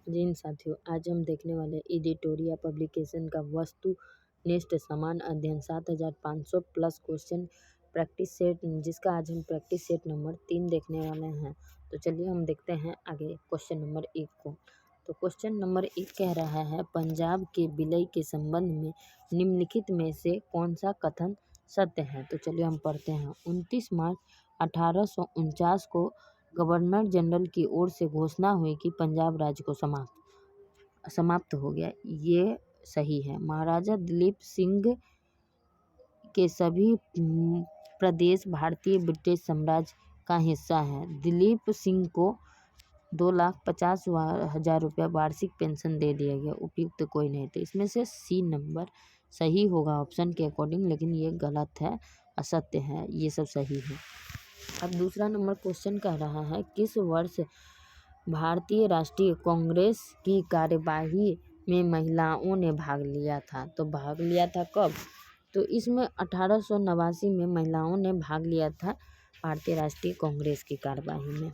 जी इन साथियों, आज हम देखने वाले एडिटोरिया पब्लिकेशन का वस्तुनिष्ठ समान अध्ययन 7500 प्लस क्वेश्चन प्रैक्टिस सेट, जिसका आज हम प्रैक्टिस सेट नंबर 3 देखने वाले हैं। तो चलिए हम देखते हैं आगे क्वेश्चन नंबर 1 को। तो क्वेश्चन नंबर 1 कह रहा है, पंजाब के विलय के संबंध में निम्नलिखित में से कौन सा कथन सत्य है। तो चलिए हम पढ़ते हैं। 29 मार्च 1849 को गवर्नर जनरल की ओर से घोषणा हुई कि पंजाब राज्य को समाप्त हो गया। ये सही है। महाराजा दिलीप सिंह के सभी प्रदेश भारतीय ब्रिटिश साम्राज्य का हिस्सा है। दिलीप सिंह को 2,50,000 रुपया वार्षिक पेंशन दे दिया गया। उपयुक्त कोई नहीं। तो इसमें से सी नंबर सही होगा ऑप्शन के अकॉर्डिंग, लेकिन ये गलत है, असत्य है, ये सब सही है। अब दूसरा नंबर क्वेश्चन कह रहा है, किस वर्ष भारतीय राष्ट्रीय कांग्रेस की कार्यवाही में महिलाओं ने भाग लिया था। तो भाग लिया था कब? तो इसमें 1889 में महिलाओं ने भाग लिया था भारतीय राष्ट्रीय कांग्रेस की कार्यवाही में।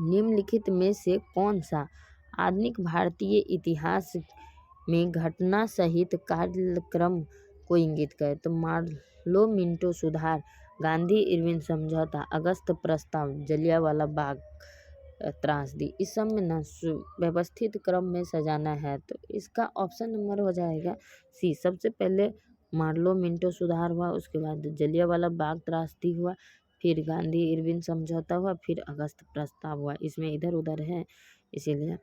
निम्नलिखित में से कौन सा आधुनिक भारतीय इतिहास में घटना सहित कार्यक्रम को इंगित करे। तो मार्लो मिंटो सुधार, गांधी इरविन समझौता, अगस्त प्रस्ताव, जलियांवाला बाग त्रासदी। इस सब में ना व्यवस्थित क्रम में सजाना है। तो इसका ऑप्शन नंबर हो जाएगा सी। सबसे पहले मार्लो मिंटो सुधार हुआ, उसके बाद जलियांवाला बाग त्रासदी हुआ, फिर गांधी इरविन समझौता हुआ, फिर अगस्त प्रस्ताव हुआ। इसमें इधर उधर है, इसीलिए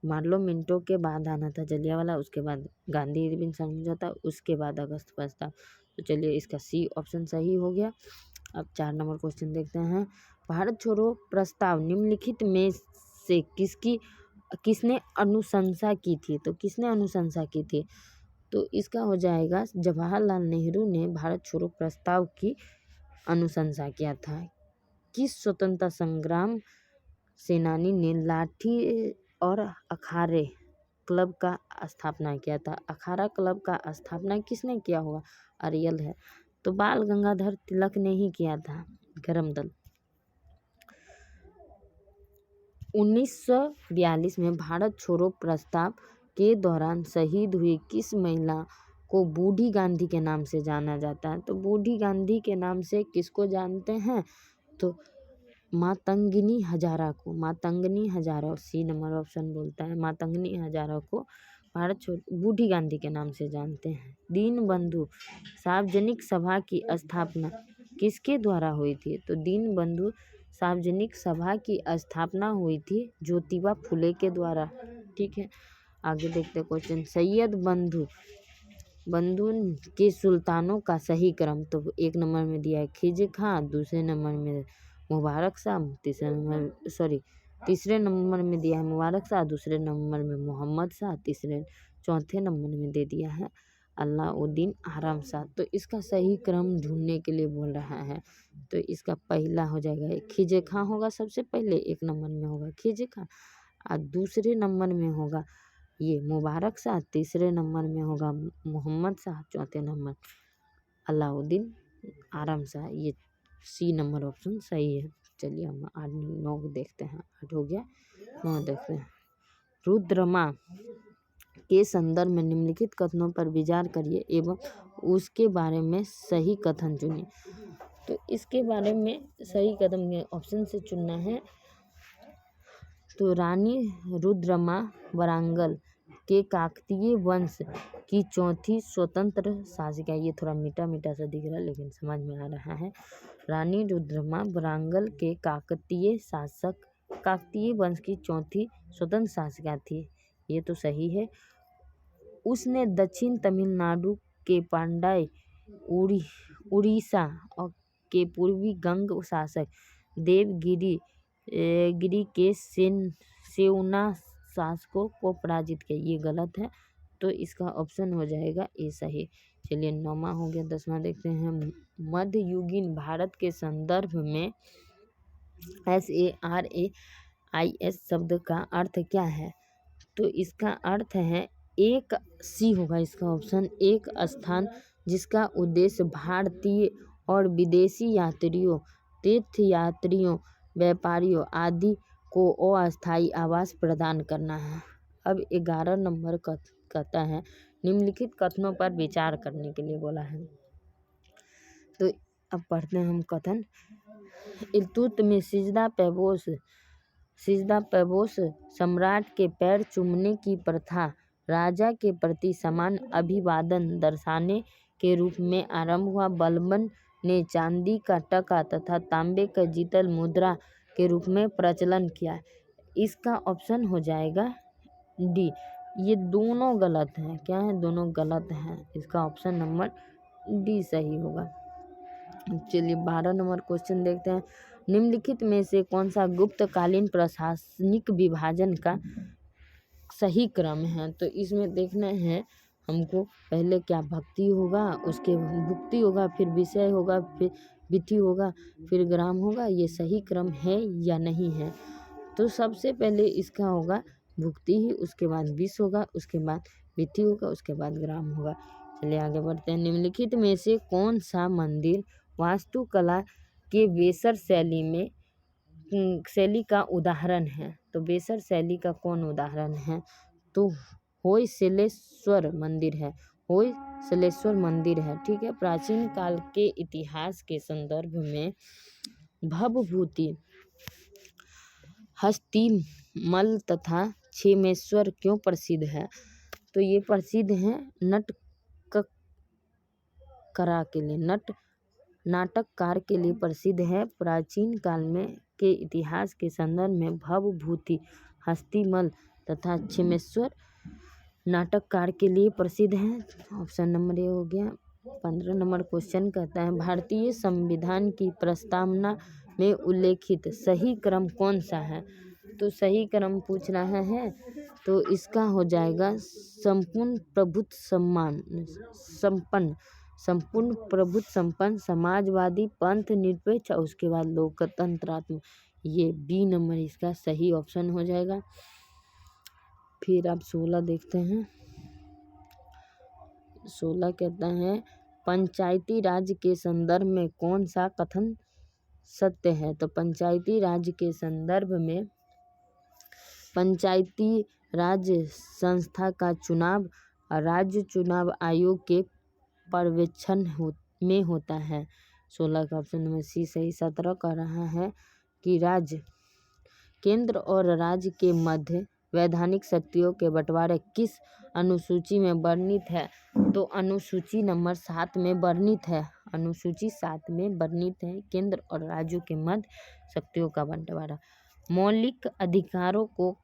मार्लो मिंटो के बाद आना था जलियांवाला, उसके बाद गांधी इरविन समझौता, उसके बाद अगस्त प्रस्ताव। तो चलिए इसका सी ऑप्शन सही हो गया। अब 4 नंबर क्वेश्चन देखते हैं। भारत छोड़ो प्रस्ताव निम्नलिखित में से किसने अनुशंसा की थी। तो किसने अनुशंसा की थी? तो इसका हो जाएगा जवाहरलाल नेहरू ने भारत छोड़ो प्रस्ताव की अनुशंसा किया था। किस स्वतंत्रता संग्राम सेनानी ने लाठी और अखाड़े क्लब का स्थापना किया था। अखाड़ा क्लब का स्थापना किसने किया होगा? अरियल है। तो बाल गंगाधर तिलक ने ही किया था। करमदल। 1942 में भारत छोड़ो प्रस्ताव के दौरान शहीद हुई किस महिला को बूढ़ी गांधी के नाम से जाना जाता है। तो बूढ़ी गांधी के नाम से किसको जानते हैं? तो मातंगिनी हजारा को। मातंगिनी हजारा, सी नंबर ऑप्शन बोलता है। मातंगिनी हजारा को भारत छोड़ बूढ़ी गांधी के नाम से जानते हैं। दीनबंधु सार्वजनिक सभा की स्थापना किसके द्वारा हुई थी? तो दीनबंधु सार्वजनिक सभा की स्थापना हुई थी ज्योतिबा फुले के द्वारा। ठीक है, आगे देखते क्वेश्चन। सैयद बंधु के सुल्तानों का सही क्रम। तो 1 नंबर में दिया है खिज खां, दूसरे नंबर में मुबारक शाह, तीसरे नंबर में दिया है मुबारक शाह, दूसरे नंबर में मोहम्मद शाह, चौथे नंबर में दे दिया है अलाउद्दीन आराम शाह। तो इसका सही क्रम ढूंढने के लिए बोल रहा है। तो इसका पहला हो जाएगा खिजे खां होगा, सबसे पहले 1 नंबर में होगा खिजे खां, और दूसरे नंबर में होगा ये मुबारक शाह, तीसरे नंबर में होगा मोहम्मद शाह, चौथे नंबर अलाउद्दीन आराम शाह। ये सी नंबर ऑप्शन सही है। चलिए हम 8 9 देखते हैं। 8 हो गया, 9 देखते हैं। रुद्रमा के संदर्भ में निम्नलिखित कथनों पर विचार करिए एवं उसके बारे में सही कथन चुनिए। तो इसके बारे में सही कथन ऑप्शन से चुनना है। तो रानी रुद्रमा वारंगल के काकतीय वंश की चौथी स्वतंत्र शासिका। ये थोड़ा मीठा मीठा सा दिख रहा है, लेकिन समझ में आ रहा है। रानी रुद्रमा वारंगल के काकतीय वंश की चौथी स्वतंत्र शासिका थी। ये तो सही है। उसने दक्षिण तमिलनाडु के पांड्य, उड़ीसा के पूर्वी गंग शासक देवगिरी के सेना शासकों को पराजित किया। ये गलत है, तो इसका ऑप्शन हो जाएगा ए सही। चलिए 9वां हो गया। 10वां देखते हैं। मध्ययुगीन भारत के संदर्भ में SARAIS शब्द का अर्थ क्या है? तो इसका अर्थ है एक, सी होगा इसका ऑप्शन, एक स्थान जिसका उद्देश्य भारतीय और विदेशी यात्रियों, तीर्थयात्रियों, व्यापारियों आदि को अस्थायी आवास प्रदान करना है। अब 11 नंबर कहता है निम्नलिखित कथनों पर विचार करने के लिए बोला है। तो अब पढ़ते हैं हम कथन। इल्तुतमिश सिजदा पैबोस सम्राट के पैर चूमने की प्रथा राजा के प्रति समान अभिवादन दर्शाने के रूप में आरंभ हुआ। बलबन ने चांदी का टका तथा तांबे का जीतल मुद्रा के रूप में प्रचलन किया। इसका ऑप्शन हो जाएगा डी। ये दोनों गलत हैं। क्या है? दोनों गलत हैं। इसका ऑप्शन नंबर डी सही होगा। चलिए 12 नंबर क्वेश्चन देखते हैं। निम्नलिखित में से कौन सा गुप्तकालीन प्रशासनिक विभाजन का सही क्रम है? तो इसमें देखना है हमको पहले क्या भक्ति होगा, उसके भुक्ति होगा, फिर विषय होगा, फिर विधि होगा, फिर ग्राम होगा। ये सही क्रम है या नहीं है? तो सबसे पहले इसका होगा भुक्ति ही, उसके बाद विष होगा, उसके बाद विधि होगा, उसके बाद ग्राम होगा। चलिए आगे बढ़ते हैं। निम्नलिखित में से कौन सा मंदिर वास्तुकला के बेसर शैली का उदाहरण है? तो बेसर शैली का कौन उदाहरण है? तो होयसलेश्वर मंदिर है। होयसलेश्वर मंदिर है। ठीक है। प्राचीन काल के इतिहास के संदर्भ में भवभूति हस्तिमल तथा क्षेमेश्वर क्यों प्रसिद्ध है? तो ये प्रसिद्ध है नाटककार के लिए प्रसिद्ध है। प्राचीन काल में के इतिहास के संदर्भ में भवभूति हस्तिमल तथा क्षेमेश्वर नाटककार के लिए प्रसिद्ध है। ऑप्शन नंबर ए हो गया। 15 नंबर क्वेश्चन कहता है भारतीय संविधान की प्रस्तावना में उल्लेखित सही क्रम कौन सा है? तो सही क्रम पूछ रहा है तो इसका हो जाएगा संपूर्ण प्रभुत्व संपन्न समाजवादी पंथ निरपेक्ष और उसके बाद लोकतंत्रात्मक। ये बी नंबर इसका सही ऑप्शन हो जाएगा। फिर आप 16 देखते हैं। 16 कहता है पंचायती राज के संदर्भ में कौन सा कथन सत्य है? तो पंचायती राज के संदर्भ में पंचायती राज संस्था का चुनाव राज्य चुनाव आयोग के पर्यवेक्षण में होता है। 16 का ऑप्शन नंबर सी सही। 17 कह रहा है कि राज्य केंद्र और राज्य के मध्य वैधानिक शक्तियों के बंटवारे किस अनुसूची में वर्णित है? तो अनुसूची नंबर 7 में वर्णित है। अनुसूची 7 में वर्णित है केंद्र और राज्यों के मध्य शक्तियों का बंटवारा। मौलिक अधिकारों को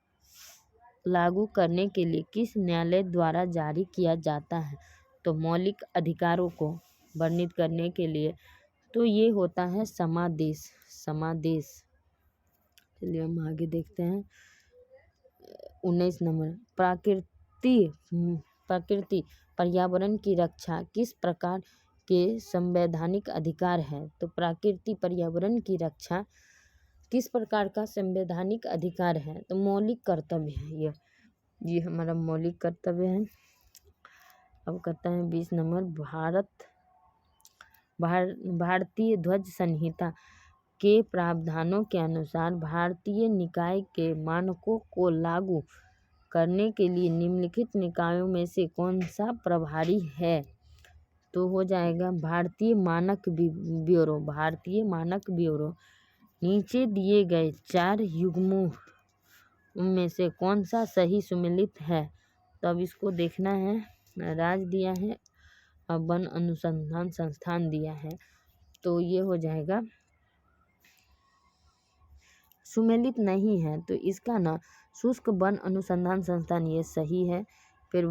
लागू करने के लिए किस न्यायालय द्वारा जारी किया जाता है? तो मौलिक अधिकारों को वर्णित करने के लिए तो ये होता है समादेश। चलिए हम आगे देखते हैं। 19 नंबर प्रकृति पर्यावरण की रक्षा किस प्रकार के संवैधानिक अधिकार है? तो प्रकृति पर्यावरण की रक्षा किस प्रकार का संवैधानिक अधिकार है? तो मौलिक कर्तव्य है। ये हमारा मौलिक कर्तव्य है। अब कहता है 20 नंबर भारतीय ध्वज संहिता के प्रावधानों के अनुसार भारतीय निकाय के मानकों को लागू करने के लिए निम्नलिखित निकायों में से कौन सा प्रभारी है? तो हो जाएगा भारतीय मानक ब्यूरो। नीचे दिए गए 4 युग्मों में से कौन सा सही सुमेलित है? तो अब इसको देखना है। राज्य दिया है और वन अनुसंधान संस्थान दिया है। तो ये हो जाएगा सुमेलित नहीं है। तो इसका ना शुष्क वन अनुसंधान संस्थान ये सही है। फिर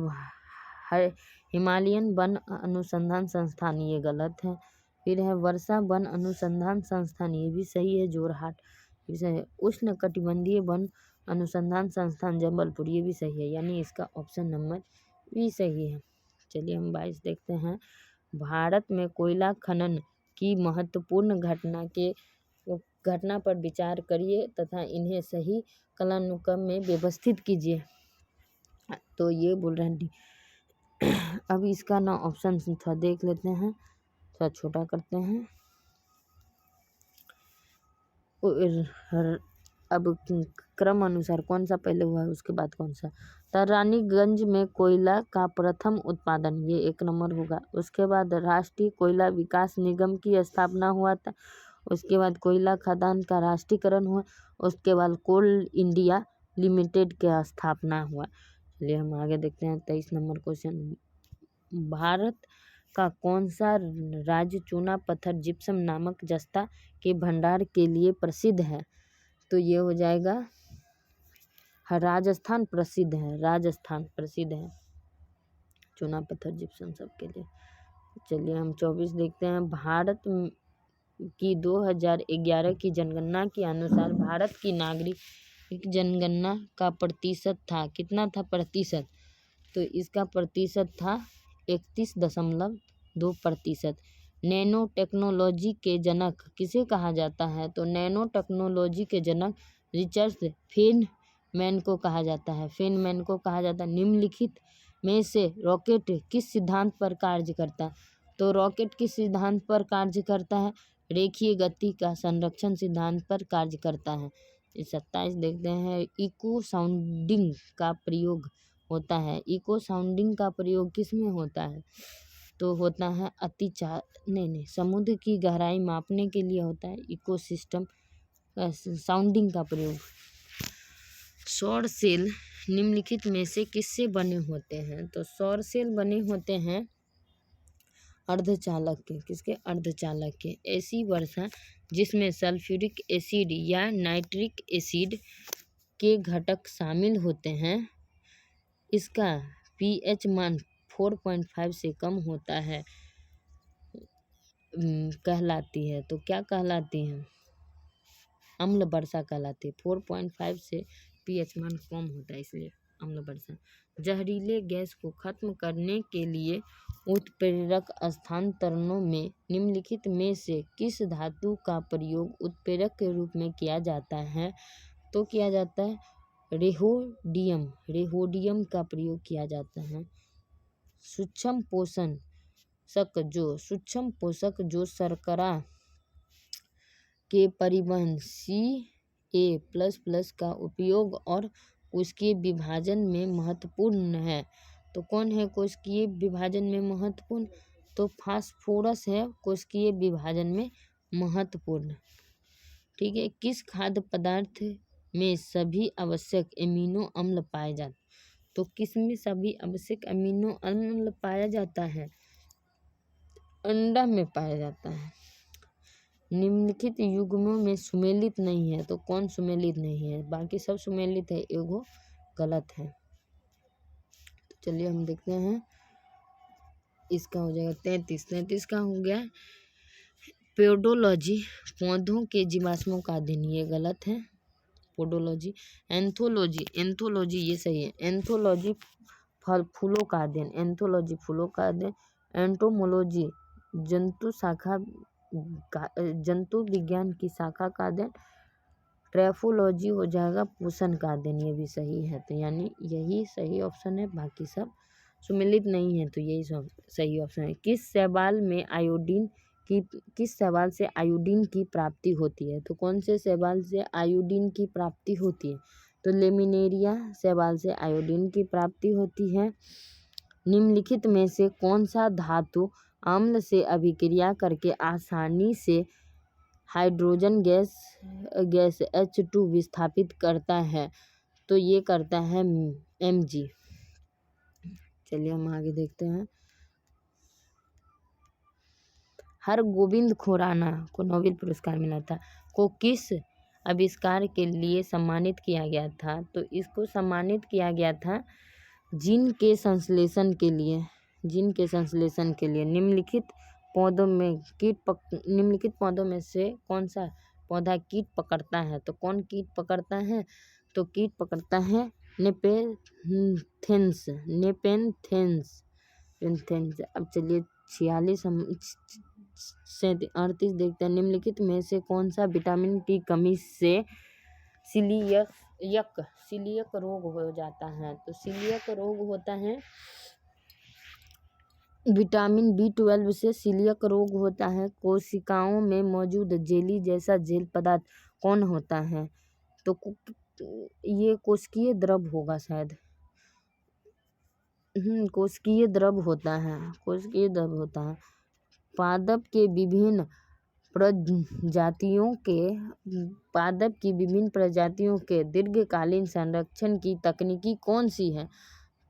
हिमालयन वन अनुसंधान संस्थान ये गलत है। फिर है वर्षा वन अनुसंधान संस्थान ये भी सही है जोरहाट ये सही है। उष्ण कटिबंधीय वन अनुसंधान संस्थान जबलपुर ये भी सही है। यानी इसका ऑप्शन नंबर बी सही है। चलिए हम 22 देखते हैं। भारत में कोयला खनन की महत्वपूर्ण घटना पर विचार करिए तथा इन्हें सही कालानुक्रम में व्यवस्थित कीजिए। तो ये बोल रहे हैं अब इसका ना ऑप्शन थोड़ा देख लेते हैं, थोड़ा छोटा करते हैं। अब क्रम अनुसार कौन सा पहले हुआ है उसके बाद कौन सा। रानीगंज में कोयला का प्रथम उत्पादन, ये 1 नंबर होगा। उसके बाद राष्ट्रीय कोयला विकास निगम की स्थापना हुआ था। उसके बाद कोयला खदान का राष्ट्रीयकरण हुआ। उसके बाद कोल इंडिया लिमिटेड की स्थापना हुआ। चलिए हम आगे देखते हैं 23 नंबर क्वेश्चन। भारत का कौन सा राज्य चूना पत्थर जिप्सम नामक जस्ता के भंडार के लिए प्रसिद्ध है। तो ये हो जाएगा राजस्थान प्रसिद्ध है, राजस्थान प्रसिद्ध है चूना पत्थर जिप्सम सब के लिए। चलिए हम 24 देखते हैं। भारत की 2011 की जनगणना के अनुसार भारत की नागरिक जनगणना का प्रतिशत था, कितना था प्रतिशत, तो इसका प्रतिशत था 31.2%। नैनो टेक्नोलॉजी के जनक किसे कहा जाता है, तो नैनो टेक्नोलॉजी के जनक रिचर्ड फेनमैन को कहा जाता है, फेनमैन को कहा जाता है। निम्नलिखित में से रॉकेट किस सिद्धांत पर कार्य करता है, तो रॉकेट किस सिद्धांत पर कार्य करता है, रेखीय गति का संरक्षण सिद्धांत पर कार्य करता है। 27 देखते हैं। इको साउंडिंग का प्रयोग होता है, इको साउंडिंग का प्रयोग किस में होता है, तो होता है समुद्र की गहराई मापने के लिए होता है इको सिस्टम साउंडिंग का प्रयोग। सौर सेल निम्नलिखित में से किससे बने होते हैं, तो सौर सेल बने होते हैं अर्धचालक के, किसके, अर्धचालक के। ऐसी वर्षा जिसमें सल्फ्यूरिक एसिड या नाइट्रिक एसिड के घटक शामिल होते हैं, इसका pH मान 4.5 से कम होता है कहलाती है, तो क्या कहलाती है, अम्ल वर्षा कहलाती है। 4.5 से pH मान कम होता है इसलिए अम्ल वर्षा। जहरीले गैस को खत्म करने के लिए उत्प्रेरक स्थानांतरणों में निम्नलिखित में से किस धातु का प्रयोग उत्प्रेरक के रूप में किया जाता है, तो किया जाता है रेहोडियम, रेहोडियम का प्रयोग किया जाता है। सूक्ष्म पोषक जो शर्करा के परिवहन Ca++ का उपयोग और उसके विभाजन में महत्वपूर्ण है, तो कौन है कोशिकीय विभाजन में महत्वपूर्ण, तो फास्फोरस है कोशिकीय विभाजन में महत्वपूर्ण। ठीक है। किस खाद्य पदार्थ में सभी आवश्यक एमिनो अम्ल पाए जाते, तो किस में सभी आवश्यक अमीनो अम्ल पाया जाता है, अंडा में पाया जाता है। निम्नलिखित युग्मों में सुमेलित नहीं है, तो कौन सुमेलित नहीं है, बाकी सब सुमेलित है, एगो गलत है। तो चलिए हम देखते हैं, इसका हो जाएगा 33 का हो गया पोडोलॉजी, पौधों के जीवाश्मों का अध्ययन, ये गलत है पोडोलॉजी। एंथोलॉजी ये सही है। एंथोलॉजी फूलों का अध्ययन, एंथोलॉजी फूलों का अध्ययन। एंटोमोलॉजी जंतु विज्ञान की शाखा का अध्ययन। ट्रैफोलॉजी हो जाएगा पोषण का अध्ययन, ये भी सही है, तो यानी यही सही ऑप्शन है, बाकी सब सुमेलित नहीं है, तो यही सब सही ऑप्शन है। किस शैवाल से आयोडीन की प्राप्ति होती है, तो कौन से शैवाल से आयोडीन की प्राप्ति होती है, तो लेमिनेरिया शैवाल से आयोडीन की प्राप्ति होती है। निम्नलिखित में से कौन सा धातु अम्ल से अभिक्रिया करके आसानी से हाइड्रोजन गैस H2 विस्थापित करता है, तो ये करता है Mg। चलिए हम आगे देखते हैं। हरगोविंद खुराना को नोबेल पुरस्कार मिला था, को किस आविष्कार के लिए सम्मानित किया गया था, तो इसको सम्मानित किया गया था जीन के संश्लेषण के लिए, जीन के संश्लेषण के लिए। निम्नलिखित पौधों में से कौन सा पौधा कीट पकड़ता है, तो कौन कीट पकड़ता है, तो कीट पकड़ता है नेपेंथेन्स। अब चलिए 46 से 38 देखते हैं। निम्नलिखित में से कौन सा विटामिन की कमी से सीलियक रोग हो जाता है, तो सीलियक रोग होता है विटामिन B12 से सीलियक रोग होता है। कोशिकाओं में मौजूद जेली जैसा जेल पदार्थ कौन होता है, तो ये कोशिकीय द्रव होगा शायद। कोशिकीय द्रव होता है, कोशिकीय द्रव होता है। पादप के विभिन्न प्रजातियों के पादप की विभिन्न प्रजातियों के दीर्घकालीन संरक्षण की तकनीकी कौन सी है?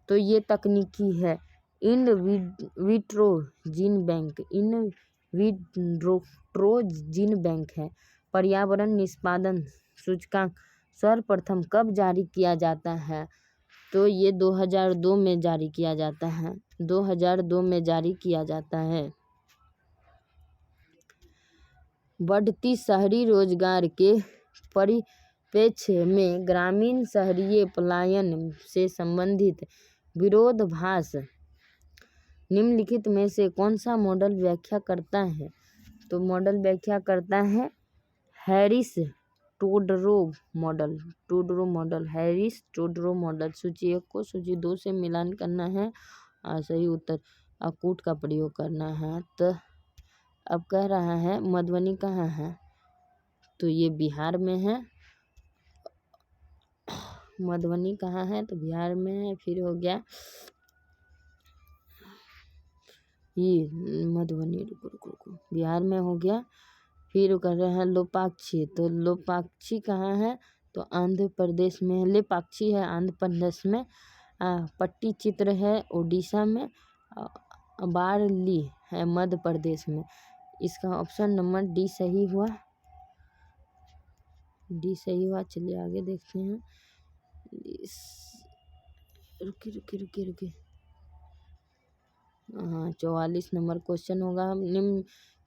तो ये तकनीकी है in vitro gene bank. In vitro gene bank है। पर्यावरण निष्पादन सूचकांक सर्वप्रथम कब जारी किया जाता है? तो ये 2002 में जारी किया जाता है, 2002 में जारी किया जाता है। बढ़ती शहरी रोजगार के परिप्रेक्ष्य में ग्रामीण शहरीय पलायन से संबंधित विरोधाभास निम्नलिखित में से कौन सा मॉडल व्याख्या करता है? तो मॉडल व्याख्या करता है Harris Todaro model. Todaro model, Harris Todaro model. सूची 1 को सूची 2 से मिलान करना है और सही उत्तर अकूट का प्रयोग करना है। तो अब कह रहा है मधुबनी कहाँ है? तो ये बिहार में है। मधुबनी कहाँ है? तो बिहार में है। फिर हो गया ये मधुबनी, रुको बिहार में हो गया। फिर कर रहे हैं लोपाक्षी। तो लोपाक्षी कहाँ है? तो आंध्र प्रदेश में है। लेपाक्षी है आंध्र प्रदेश में। पट्टी चित्र है उड़ीसा में। बारली है मध्य प्रदेश में। इसका ऑप्शन नंबर डी सही हुआ, डी सही हुआ। चलिए आगे देखते हैं। रुके हाँ 44 नंबर क्वेश्चन होगा। निम्न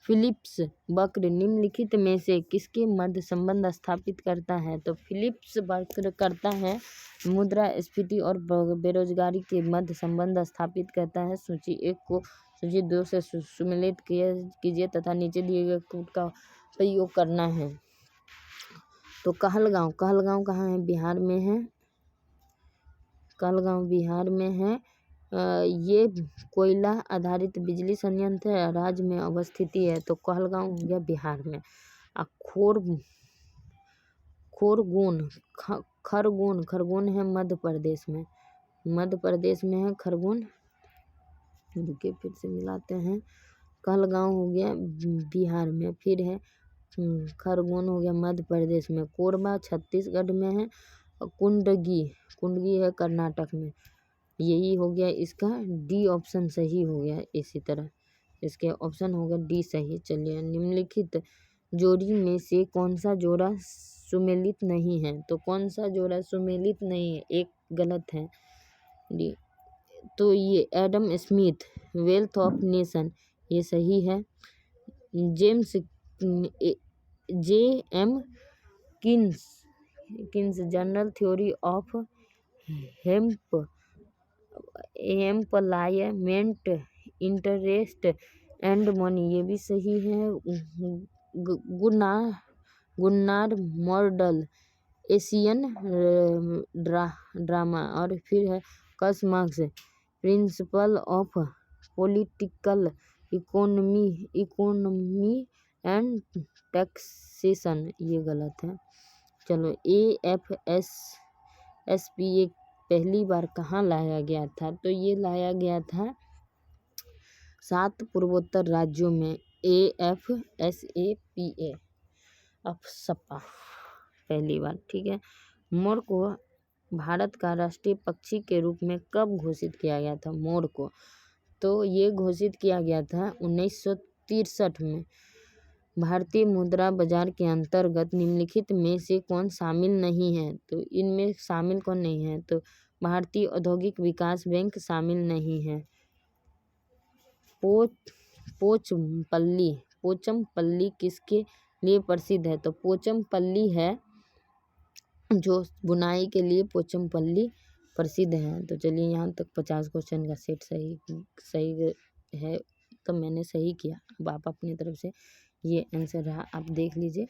फिलिप्स वक्र निम्नलिखित में से किसके मध्य संबंध स्थापित करता है? तो फिलिप्स वक्र करता है मुद्रास्फीति और बेरोजगारी के मध्य संबंध स्थापित करता है। सूची 1 को सूची 2 से सुमेलित कीजिए तथा नीचे दिए गए कोड का प्रयोग करना है। तो कहलगांव कहाँ है? बिहार में है। कहलगांव बिहार में है। ये कोयला आधारित बिजली संयंत्र है, राज्य में अवस्थिति है। तो कहलगांव हो गया बिहार में। खरगोन है मध्य प्रदेश में। मध्य प्रदेश में है खरगोन। रुके फिर से मिलाते हैं। कहलगांव हो गया बिहार में। फिर है खरगोन हो गया मध्य प्रदेश में। कोरबा छत्तीसगढ़ में है। कुंडगी है कर्नाटक में। यही हो गया इसका डी ऑप्शन सही हो गया। इसी तरह इसके ऑप्शन हो गया डी सही। चलिए निम्नलिखित जोड़ी में से कौन सा जोड़ा सुमेलित नहीं है? तो कौन सा जोड़ा सुमेलित नहीं है? एक गलत है डी। तो ये Adam Smith wealth of nation ये सही है। J M Keynes general theory of employment interest and money ये भी सही है। Gunnar Myrdal Asian drama. और फिर है Karl Marx principle of political economy and taxation ये गलत है। चलो AFSPA पहली बार कहाँ लाया गया था? तो ये लाया गया था 7 पूर्वोत्तर राज्यों में। AFSAPA अफसपा पहली बार। ठीक है। मोर को भारत का राष्ट्रीय पक्षी के रूप में कब घोषित किया गया था? मोर को तो ये घोषित किया गया था 1963 में। भारतीय मुद्रा बाजार के अंतर्गत निम्नलिखित में से कौन शामिल नहीं है? तो इनमें शामिल कौन नहीं है? तो भारतीय औद्योगिक विकास बैंक शामिल नहीं है। पोचमपल्ली किसके लिए प्रसिद्ध है? तो पोचमपल्ली है जो बुनाई के लिए पोचमपल्ली प्रसिद्ध है। तो चलिए यहाँ तक 50 क्वेश्चन का सेट सही है। तो मैंने सही किया। अब आप अपनी तरफ से ये आंसर रहा, आप देख लीजिए।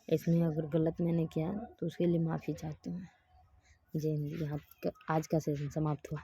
इसमें अगर गलत मैंने किया तो उसके लिए माफ़ी चाहती हूँ। जय हिंद। यहाँ आज का सेशन समाप्त हुआ।